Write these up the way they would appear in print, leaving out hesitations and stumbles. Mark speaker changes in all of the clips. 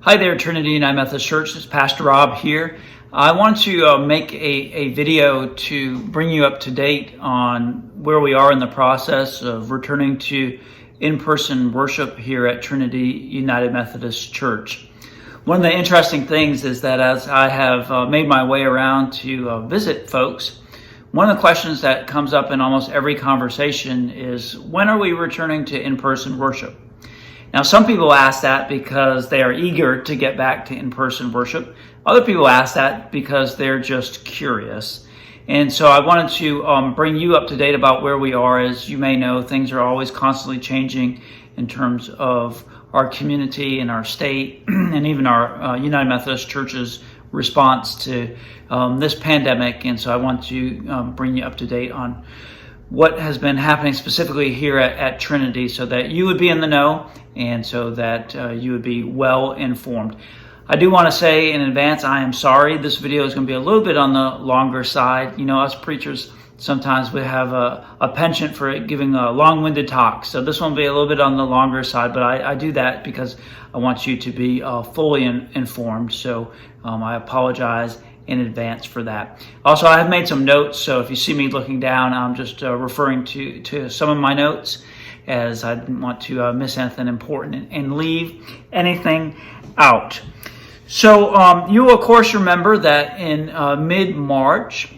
Speaker 1: Hi there, Trinity United Methodist Church. It's Pastor Robb here. I want to make a video to bring you up to date on where we are in the process of returning to in-person worship here at Trinity United Methodist Church. One of the interesting things is that as I have made my way around to visit folks, one of the questions that comes up in almost every conversation is, when are we returning to in-person worship? Now, some people ask that because they are eager to get back to in-person worship. Other people ask that because they're just curious. And so I wanted to bring you up to date about where we are. As you may know, things are always constantly changing in terms of our community and our state and even our United Methodist Church's response to this pandemic. And so I want to bring you up to date on what has been happening specifically here at Trinity so that you would be in the know and so that you would be well informed. I do want to say in advance, I am sorry. This video is going to be a little bit on the longer side. You know, us preachers, sometimes we have a penchant for giving long-winded talks. So this one will be a little bit on the longer side, but I do that because I want you to be fully informed. So I apologize in advance for that. Also, I have made some notes, so if you see me looking down, I'm just referring to some of my notes, as I didn't want to miss anything important and leave anything out. So you will, of course, remember that in mid-March,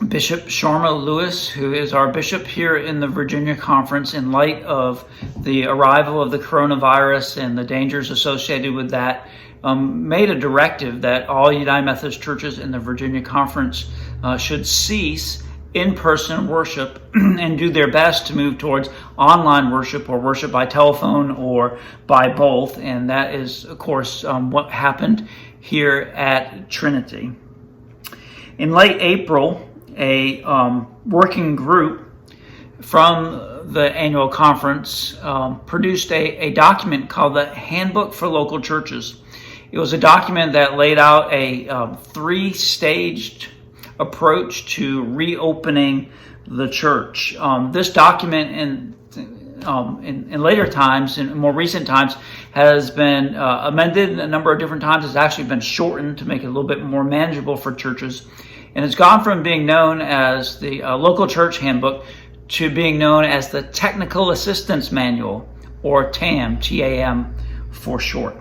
Speaker 1: Bishop Sharma Lewis, who is our bishop here in the Virginia Conference, in light of the arrival of the coronavirus and the dangers associated with that, made a directive that all United Methodist churches in the Virginia Conference should cease in-person worship and do their best to move towards online worship or worship by telephone or by both. And that is, of course, what happened here at Trinity. In late April, a working group from the annual conference produced a document called the Handbook for Local Churches. It was a document that laid out a three-staged approach to reopening the church. This document in later times, in more recent times, has been amended a number of different times. It's actually been shortened to make it a little bit more manageable for churches. And it's gone from being known as the Local Church Handbook to being known as the Technical Assistance Manual, or TAM, T-A-M for short.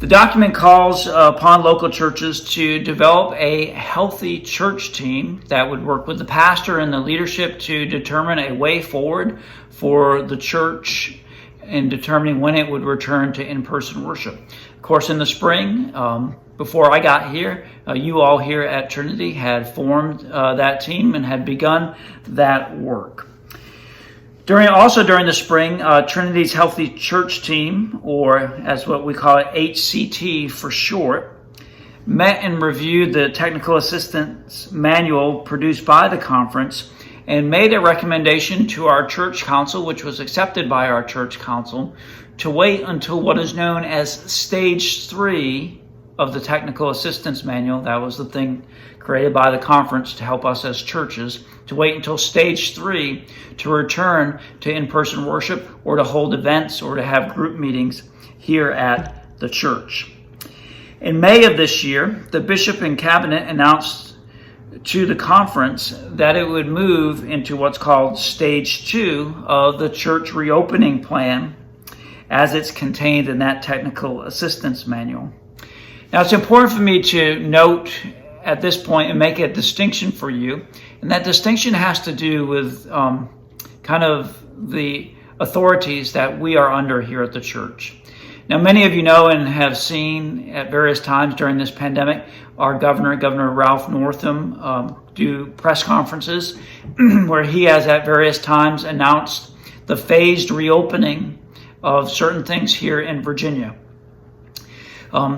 Speaker 1: The document calls upon local churches to develop a healthy church team that would work with the pastor and the leadership to determine a way forward for the church in determining when it would return to in-person worship. Of course, in the spring, before I got here, you all here at Trinity had formed that team and had begun that work. During the spring, Trinity's Healthy Church Team, or as what we call it, HCT for short, met and reviewed the Technical Assistance Manual produced by the conference and made a recommendation to our church council, which was accepted by our church council, to wait until what is known as Stage 3 of the Technical Assistance Manual. That was the thing created by the conference to help us as churches, to wait until Stage 3 to return to in-person worship or to hold events or to have group meetings here at the church. In May of this year, the bishop and cabinet announced to the conference that it would move into what's called Stage 2 of the church reopening plan, as it's contained in that Technical Assistance Manual. Now, it's important for me to note at this point and make a distinction for you, and that distinction has to do with kind of the authorities that we are under here at the church. Now, many of you know and have seen at various times during this pandemic our Governor Ralph Northam, do press conferences where he has at various times announced the phased reopening of certain things here in Virginia.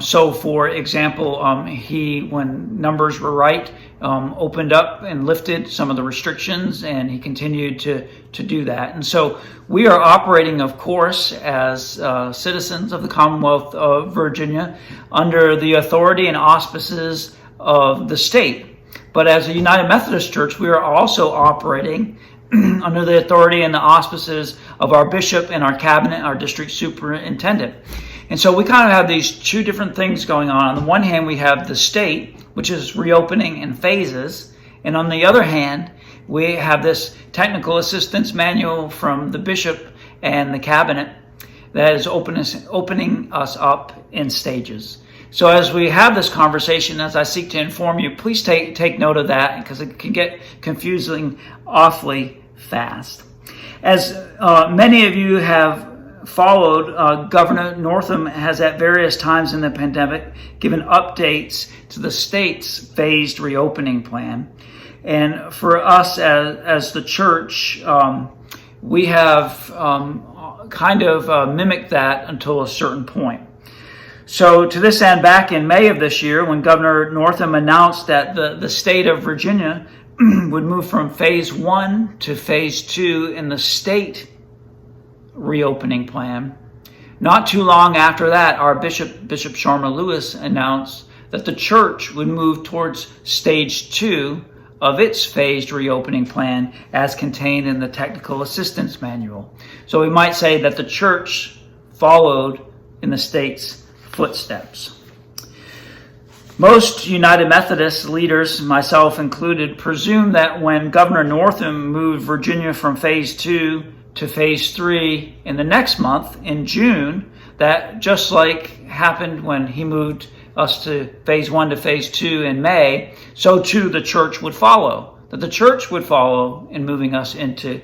Speaker 1: So, for example, he, when numbers were right, opened up and lifted some of the restrictions, and he continued to do that. And so we are operating, of course, as citizens of the Commonwealth of Virginia under the authority and auspices of the state. But as a United Methodist Church, we are also operating under the authority and the auspices of our bishop and our cabinet, our district superintendent. And so we kind of have these two different things going on. On the one hand, we have the state, which is reopening in phases. And on the other hand, we have this technical assistance manual from the bishop and the cabinet that is opening us up in stages. So as we have this conversation, as I seek to inform you, please take note of that, because it can get confusing awfully fast. As many of you have followed, Governor Northam has at various times in the pandemic given updates to the state's phased reopening plan. And for us as the church, we have kind of mimicked that until a certain point. So to this end, back in May of this year, when Governor Northam announced that the state of Virginia would move from phase 1 to phase 2 in the state reopening plan, not too long after that, our Bishop Sharma Lewis announced that the church would move towards stage 2 of its phased reopening plan as contained in the technical assistance manual. So we might say that the church followed in the state's footsteps. Most United Methodist leaders, myself included, presume that when Governor Northam moved Virginia from phase 2 to phase 3 in the next month, in June, that just like happened when he moved us to phase 1 to phase 2 in May, so too the church would follow. That the church would follow in moving us into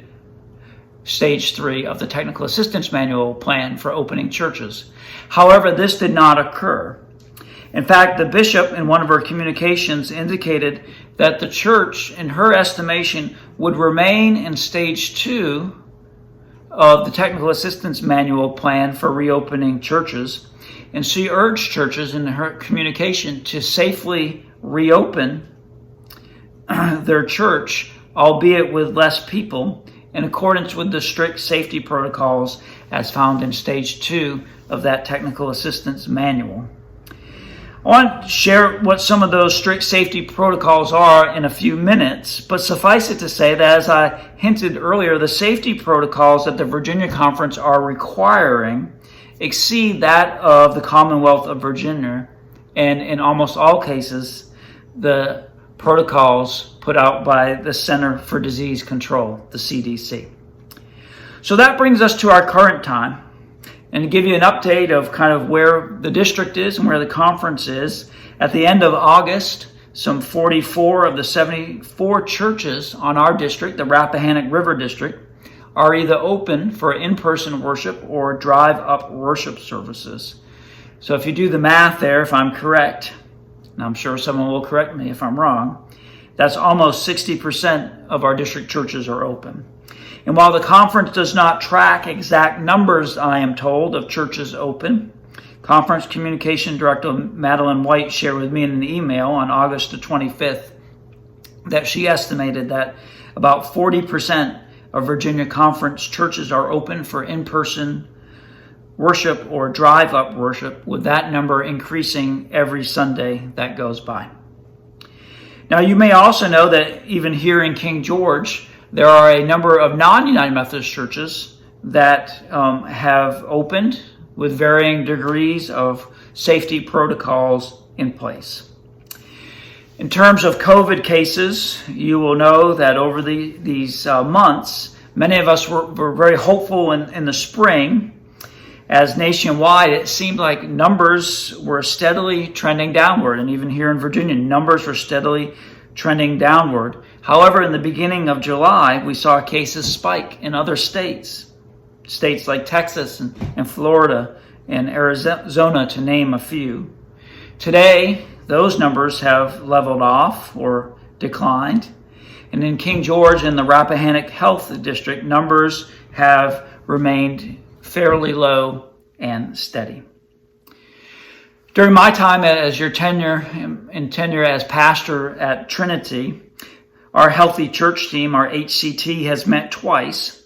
Speaker 1: stage 3 of the technical assistance manual plan for opening churches. However, this did not occur. In fact, the bishop in one of her communications indicated that the church, in her estimation, would remain in stage 2 of the technical assistance manual plan for reopening churches. And she urged churches in her communication to safely reopen their church, albeit with less people, in accordance with the strict safety protocols as found in stage 2 of that technical assistance manual. I want to share what some of those strict safety protocols are in a few minutes, but suffice it to say that, as I hinted earlier, the safety protocols that the Virginia Conference are requiring exceed that of the Commonwealth of Virginia, and in almost all cases, the protocols put out by the Center for Disease Control, the CDC. So that brings us to our current time. And to give you an update of kind of where the district is and where the conference is, at the end of August, some 44 of the 74 churches on our district, the Rappahannock River District, are either open for in-person worship or drive-up worship services. So if you do the math there, if I'm correct, and I'm sure someone will correct me if I'm wrong, that's almost 60% of our district churches are open. And while the conference does not track exact numbers, I am told, of churches open, Conference Communication Director Madeline White shared with me in an email on August the 25th that she estimated that about 40% of Virginia Conference churches are open for in-person worship or drive-up worship, with that number increasing every Sunday that goes by. Now, you may also know that even here in King George, there are a number of non-United Methodist churches that have opened with varying degrees of safety protocols in place. In terms of COVID cases, you will know that over these months, many of us were very hopeful in the spring, as nationwide it seemed like numbers were steadily trending downward. And even here in Virginia, numbers were steadily trending downward. However, in the beginning of July, we saw cases spike in other states like Texas and Florida and Arizona, to name a few. Today, those numbers have leveled off or declined. And in King George and the Rappahannock Health District, numbers have remained fairly low and steady. During my time as your tenure as pastor at Trinity, our Healthy Church team, our HCT, has met twice.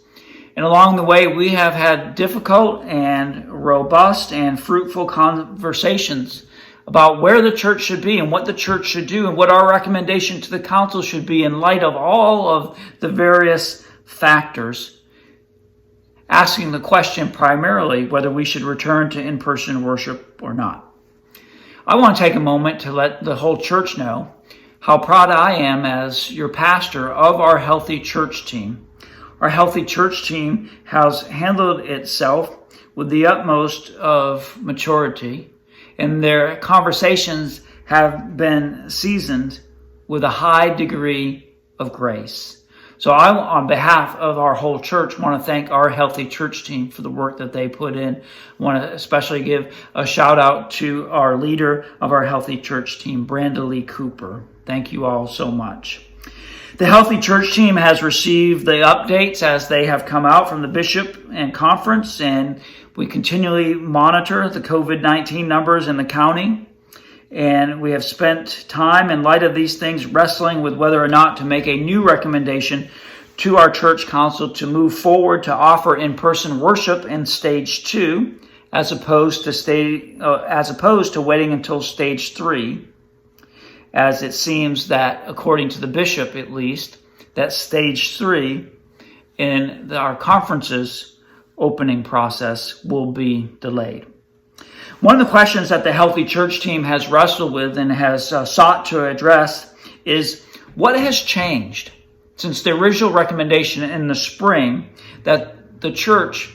Speaker 1: And along the way, we have had difficult and robust and fruitful conversations about where the church should be and what the church should do and what our recommendation to the council should be in light of all of the various factors. asking the question primarily whether we should return to in-person worship or not. I want to take a moment to let the whole church know how proud I am as your pastor of our Healthy Church team. Our Healthy Church team has handled itself with the utmost of maturity, and their conversations have been seasoned with a high degree of grace. So I, on behalf of our whole church, want to thank our Healthy Church team for the work that they put in. I want to especially give a shout out to our leader of our Healthy Church team, Brenda Lee Cooper. Thank you all so much. The Healthy Church team has received the updates as they have come out from the bishop and conference, and we continually monitor the COVID-19 numbers in the county. And we have spent time in light of these things wrestling with whether or not to make a new recommendation to our church council to move forward to offer in-person worship in stage 2 as opposed to waiting until stage 3, as it seems that, according to the bishop at least, that stage 3 in our conference's opening process will be delayed. One of the questions that the Healthy Church team has wrestled with and has sought to address is what has changed since the original recommendation in the spring that the church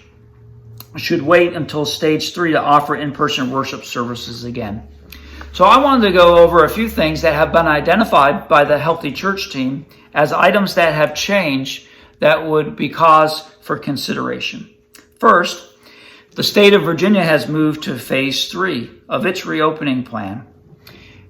Speaker 1: should wait until stage 3 to offer in-person worship services again. So I wanted to go over a few things that have been identified by the Healthy Church team as items that have changed that would be cause for consideration. First, the state of Virginia has moved to phase 3 of its reopening plan.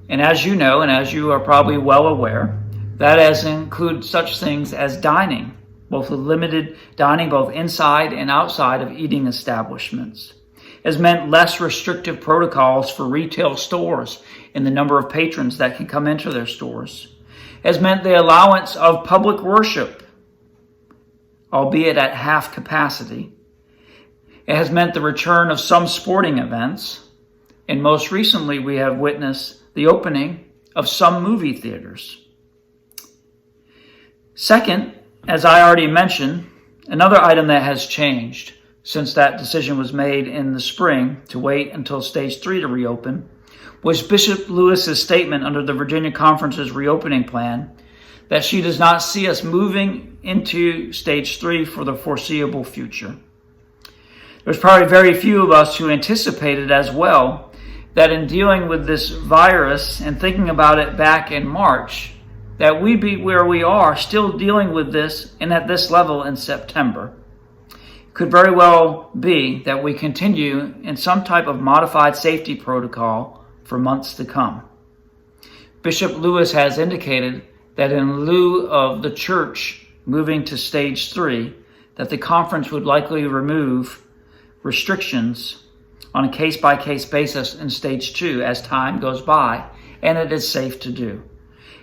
Speaker 1: And as you know, and as you are probably well aware, that has included such things as dining, both with limited dining both inside and outside of eating establishments. It has meant less restrictive protocols for retail stores in the number of patrons that can come into their stores. It has meant the allowance of public worship, albeit at half capacity. It has meant the return of some sporting events, and most recently we have witnessed the opening of some movie theaters. Second, as I already mentioned, another item that has changed since that decision was made in the spring to wait until stage 3 to reopen was Bishop Lewis's statement under the Virginia Conference's reopening plan that she does not see us moving into stage 3 for the foreseeable future. There's probably very few of us who anticipated as well that in dealing with this virus and thinking about it back in March, that we'd be where we are still dealing with this and at this level in September. It could very well be that we continue in some type of modified safety protocol for months to come. Bishop Lewis has indicated that in lieu of the church moving to stage 3, that the conference would likely remove restrictions on a case-by-case basis in stage 2 as time goes by, and it is safe to do.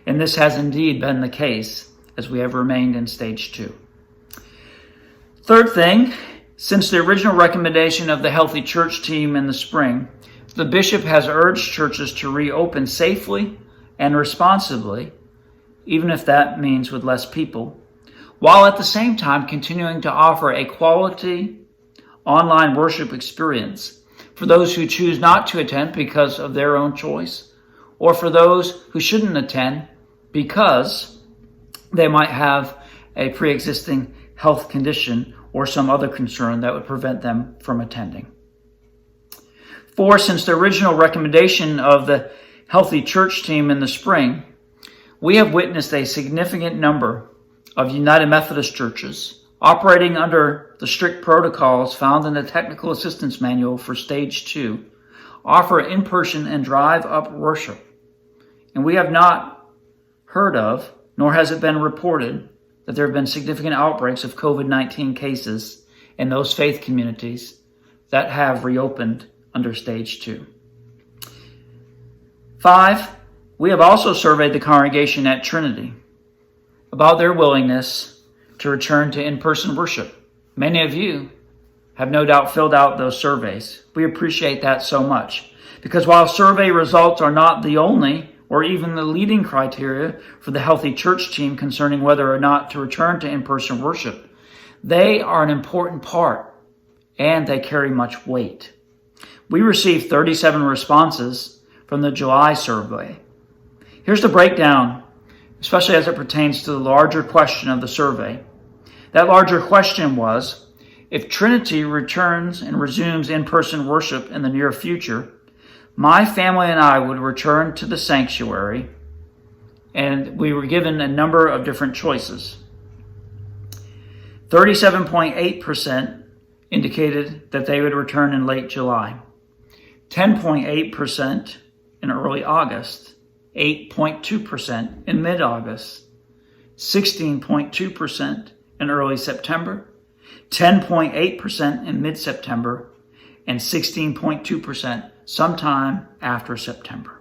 Speaker 1: And this has indeed been the case as we have remained in stage 2. Third thing, since the original recommendation of the Healthy Church team in the spring, the bishop has urged churches to reopen safely and responsibly, even if that means with less people, while at the same time continuing to offer a quality online worship experience for those who choose not to attend because of their own choice, or for those who shouldn't attend because they might have a pre-existing health condition or some other concern that would prevent them from attending. 4, since the original recommendation of the Healthy Church team in the spring, we have witnessed a significant number of United Methodist churches operating under the strict protocols found in the Technical Assistance Manual for Stage 2, offer in-person and drive-up worship. And we have not heard of, nor has it been reported, that there have been significant outbreaks of COVID-19 cases in those faith communities that have reopened under Stage 2. 5, we have also surveyed the congregation at Trinity about their willingness to return to in-person worship. Many of you have no doubt filled out those surveys. We appreciate that so much, because while survey results are not the only or even the leading criteria for the Healthy Church team concerning whether or not to return to in-person worship, they are an important part and they carry much weight. We received 37 responses from the July survey. Here's the breakdown, especially as it pertains to the larger question of the survey. That larger question was, if Trinity returns and resumes in-person worship in the near future, my family and I would return to the sanctuary, and we were given a number of different choices. 37.8% indicated that they would return in late July, 10.8% in early August, 8.2% in mid-August, 16.2% in early September, 10.8% in mid-September, and 16.2% sometime after September.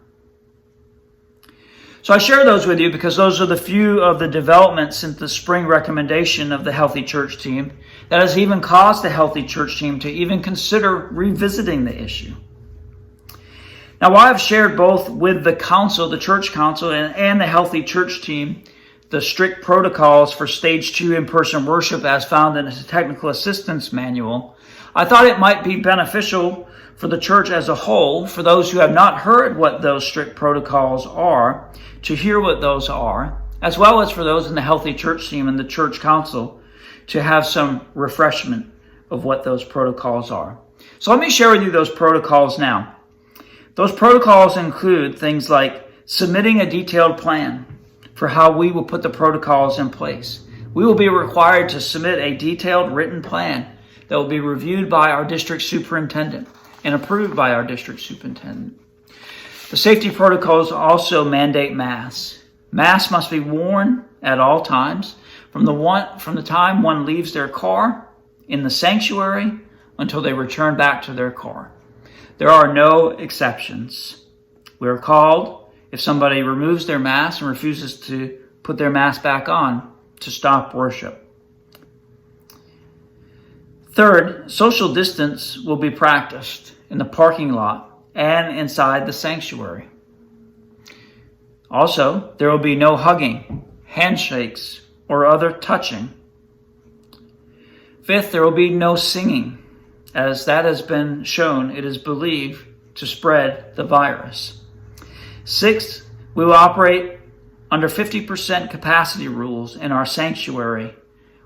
Speaker 1: So I share those with you because those are the few of the developments since the spring recommendation of the Healthy Church Team that has even caused the Healthy Church Team to even consider revisiting the issue. Now, while I've shared both with the council, the church council, and the Healthy Church Team, the strict protocols for stage 2 in-person worship as found in the technical assistance manual, I thought it might be beneficial for the church as a whole, for those who have not heard what those strict protocols are, to hear what those are, as well as for those in the Healthy Church Team and the church council to have some refreshment of what those protocols are. So let me share with you those protocols now. Those protocols include things like submitting a detailed plan for how we will put the protocols in place. We will be required to submit a detailed written plan that will be reviewed by our district superintendent and approved by our district superintendent. The safety protocols also mandate masks. Masks must be worn at all times from the time one leaves their car in the sanctuary until they return back to their car. There are no exceptions. We are called if somebody removes their mask and refuses to put their mask back on to stop worship. Third, social distance will be practiced in the parking lot and inside the sanctuary. Also, there will be no hugging, handshakes, or other touching. Fifth, there will be no singing, as that has been shown it is believed to spread the virus. Sixth, we will operate under 50% capacity rules in our sanctuary,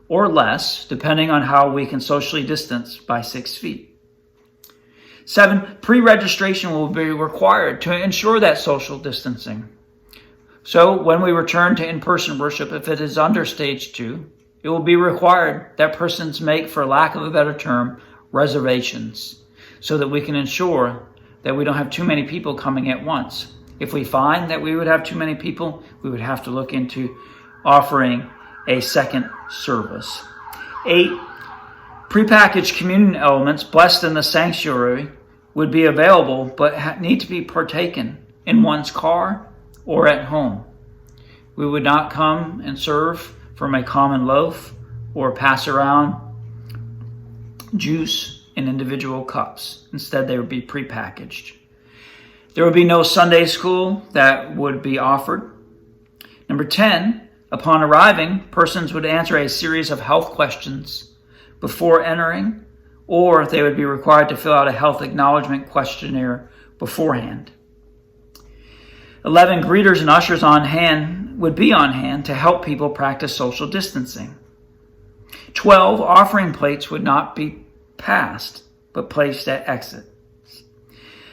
Speaker 1: or less, depending on how we can socially distance by 6 feet. 7, pre-registration will be required to ensure that social distancing. So when we return to in-person worship, if it is under stage 2, it will be required that persons make, for lack of a better term, reservations, so that we can ensure that we don't have too many people coming at once. If we find that we would have too many people, we would have to look into offering a second service. 8, prepackaged communion elements blessed in the sanctuary would be available, but need to be partaken in one's car or at home. We would not come and serve from a common loaf or pass around juice in individual cups. Instead, they would be prepackaged. There would be no Sunday school that would be offered. Number 10, upon arriving, persons would answer a series of health questions before entering, or they would be required to fill out a health acknowledgement questionnaire beforehand. 11, greeters and ushers would be on hand to help people practice social distancing. 12, offering plates would not be passed, but placed at exit.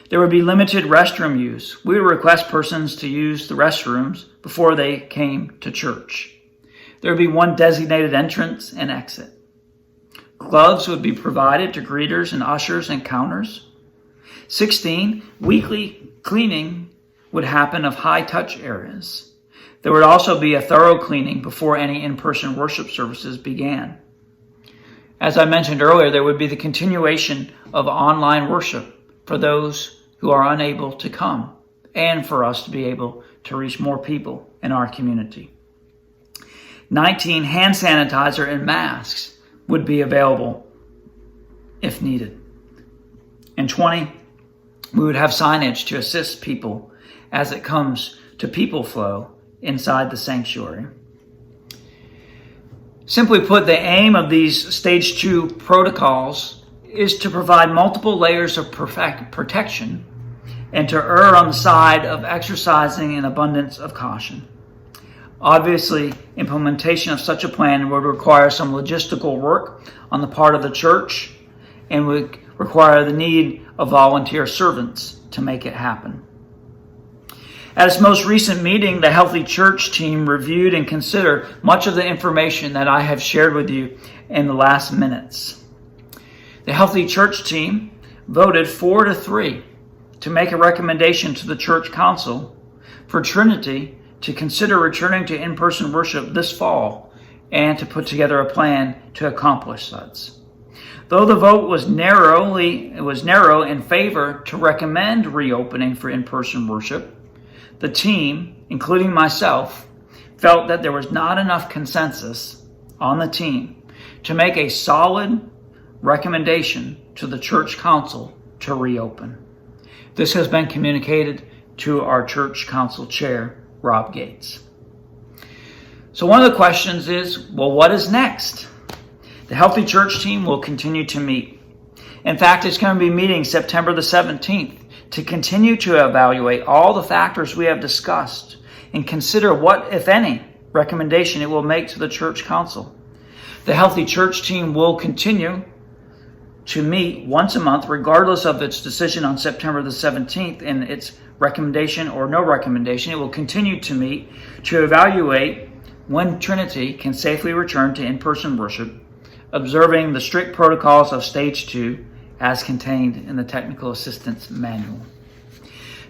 Speaker 1: There would be limited restroom use. We would request persons to use the restrooms before they came to church. There would be one designated entrance and exit. Gloves would be provided to greeters and ushers and counters. 16, weekly cleaning would happen of high-touch areas. There would also be a thorough cleaning before any in-person worship services began. As I mentioned earlier, there would be the continuation of online worship for those who are unable to come, and for us to be able to reach more people in our community. 19, hand sanitizer and masks would be available if needed. And 20, we would have signage to assist people as it comes to people flow inside the sanctuary. Simply put, the aim of these stage 2 protocols is to provide multiple layers of protection and to err on the side of exercising an abundance of caution. Obviously, implementation of such a plan would require some logistical work on the part of the church and would require the need of volunteer servants to make it happen. At its most recent meeting, the Healthy Church team reviewed and considered much of the information that I have shared with you in the last minutes. The Healthy Church team voted 4-3 to make a recommendation to the Church Council for Trinity to consider returning to in-person worship this fall and to put together a plan to accomplish such. Though the vote was narrow in favor to recommend reopening for in-person worship, the team, including myself, felt that there was not enough consensus on the team to make a solid recommendation to the Church Council to reopen. This has been communicated to our Church Council Chair, Rob Gates. So one of the questions is, well, what is next? The Healthy Church team will continue to meet. In fact, it's going to be meeting September the 17th to continue to evaluate all the factors we have discussed and consider what, if any, recommendation it will make to the Church Council. The Healthy Church team will continue to meet once a month, regardless of its decision on September the 17th and its recommendation or no recommendation. It will continue to meet to evaluate when Trinity can safely return to in-person worship, observing the strict protocols of Stage 2 as contained in the Technical Assistance Manual.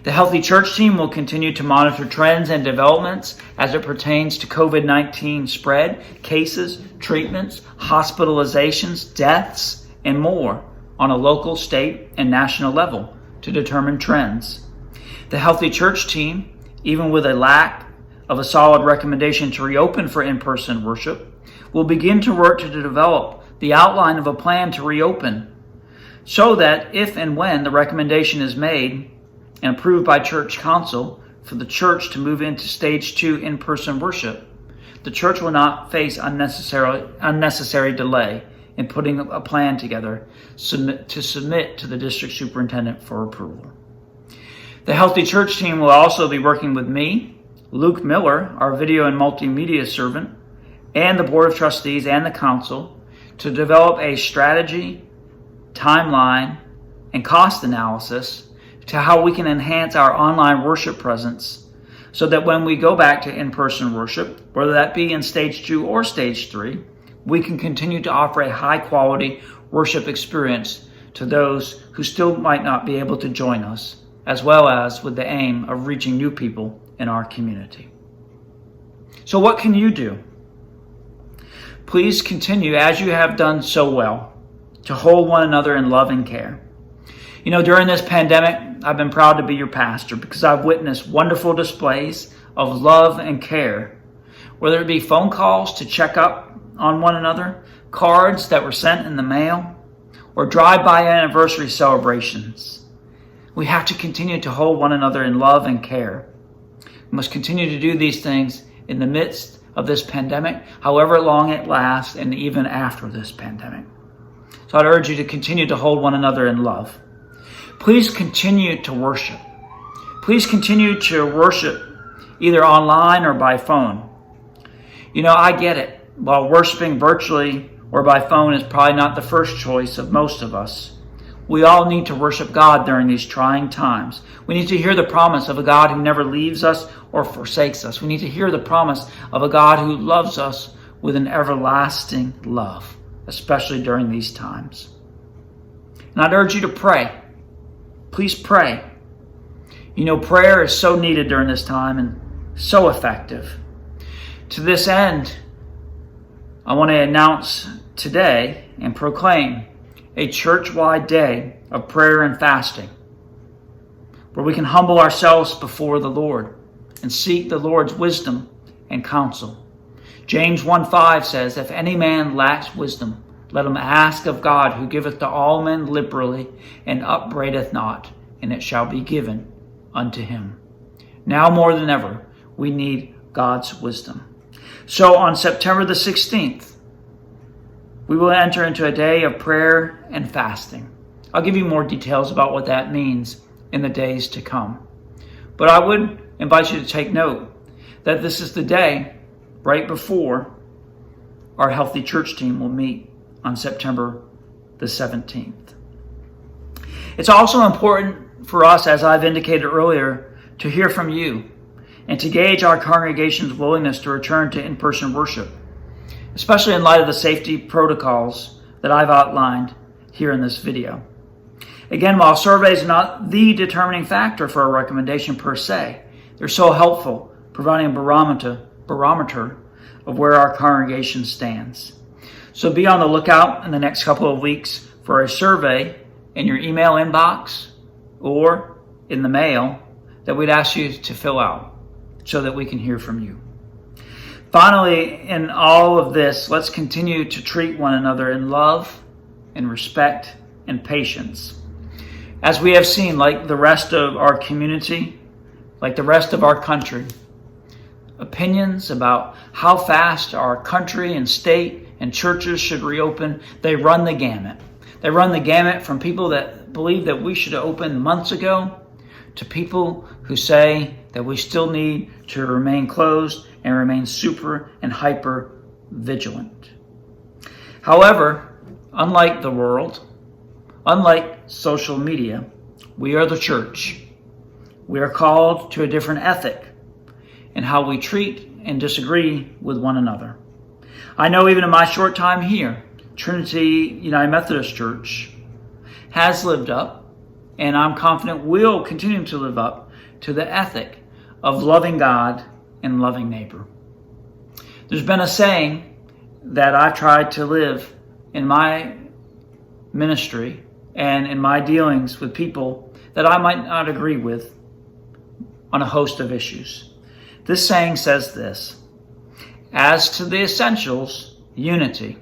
Speaker 1: The Healthy Church team will continue to monitor trends and developments as it pertains to COVID-19 spread, cases, treatments, hospitalizations, deaths, and more on a local, state, and national level to determine trends. The Healthy Church team, even with a lack of a solid recommendation to reopen for in-person worship, will begin to work to develop the outline of a plan to reopen so that if and when the recommendation is made and approved by Church Council for the church to move into Stage 2 in-person worship, the church will not face unnecessary delay in putting a plan together to submit to the district superintendent for approval. The Healthy Church team will also be working with me, Luke Miller, our video and multimedia servant, and the Board of Trustees and the Council to develop a strategy, timeline, and cost analysis to how we can enhance our online worship presence so that when we go back to in-person worship, whether that be in Stage 2 or Stage 3, we can continue to offer a high-quality worship experience to those who still might not be able to join us, as well as with the aim of reaching new people in our community. So what can you do? Please continue, as you have done so well, to hold one another in love and care. You know, during this pandemic, I've been proud to be your pastor because I've witnessed wonderful displays of love and care, whether it be phone calls to check up on one another, cards that were sent in the mail, or drive-by anniversary celebrations. We have to continue to hold one another in love and care. We must continue to do these things in the midst of this pandemic, however long it lasts, and even after this pandemic. So I'd urge you to continue to hold one another in love. Please continue to worship. Please continue to worship either online or by phone. You know, I get it. While worshiping virtually or by phone is probably not the first choice of most of us, we all need to worship God during these trying times. We need to hear the promise of a God who never leaves us or forsakes us. We need to hear the promise of a God who loves us with an everlasting love, especially during these times. And I'd urge you to pray. Please pray. You know, prayer is so needed during this time and so effective. To this end, I want to announce today and proclaim a church-wide day of prayer and fasting where we can humble ourselves before the Lord and seek the Lord's wisdom and counsel. James 1:5 says, "If any man lacks wisdom, let him ask of God, who giveth to all men liberally and upbraideth not, and it shall be given unto him." Now more than ever, we need God's wisdom. So on September the 16th, We will enter into a day of prayer and fasting. I'll give you more details about what that means in the days to come. But I would invite you to take note that this is the day right before our Healthy Church team will meet on September the 17th. It's also important for us, as I've indicated earlier, to hear from you and to gauge our congregation's willingness to return to in-person worship, especially in light of the safety protocols that I've outlined here in this video. Again, while surveys are not the determining factor for a recommendation per se, they're so helpful, providing a barometer of where our congregation stands. So be on the lookout in the next couple of weeks for a survey in your email inbox or in the mail that we'd ask you to fill out so that we can hear from you. Finally, in all of this, let's continue to treat one another in love and respect and patience. As we have seen, like the rest of our community, like the rest of our country, opinions about how fast our country and state and churches should reopen, they run the gamut. They run the gamut from people that believe that we should have opened months ago to people who say that we still need to remain closed and remain super and hyper vigilant. However, unlike the world, unlike social media, we are the church. We are called to a different ethic in how we treat and disagree with one another. I know even in my short time here, Trinity United Methodist Church has lived up, and I'm confident will continue to live up to the ethic of loving God and loving neighbor. There's been a saying that I've tried to live in my ministry and in my dealings with people that I might not agree with on a host of issues. This saying says this: as to the essentials, unity.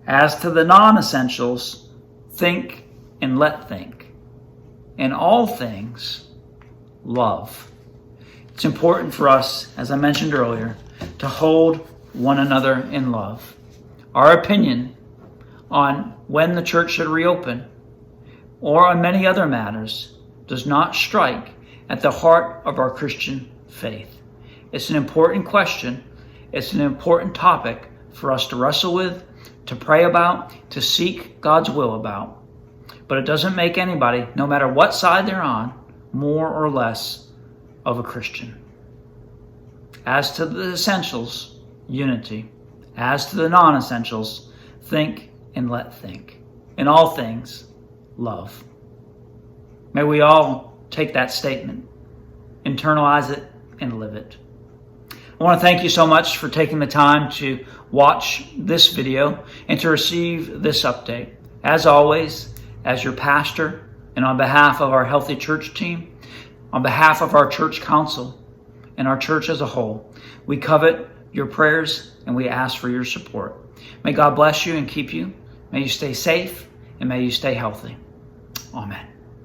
Speaker 1: As to the non-essentials, think and let think. In all things, love. It's important for us, as I mentioned earlier, to hold one another in love. Our opinion on when the church should reopen or on many other matters does not strike at the heart of our Christian faith. It's an important question. It's an important topic for us to wrestle with, to pray about, to seek God's will about. But it doesn't make anybody, no matter what side they're on, more or less of a Christian. As to the essentials, unity. As to the non-essentials, think and let think. In all things, love. May we all take that statement, internalize it, and live it. I want to thank you so much for taking the time to watch this video and to receive this update. As always, as your pastor and on behalf of our Healthy Church team, on behalf of our church council and our church as a whole, we covet your prayers and we ask for your support. May God bless you and keep you. May you stay safe and may you stay healthy. Amen.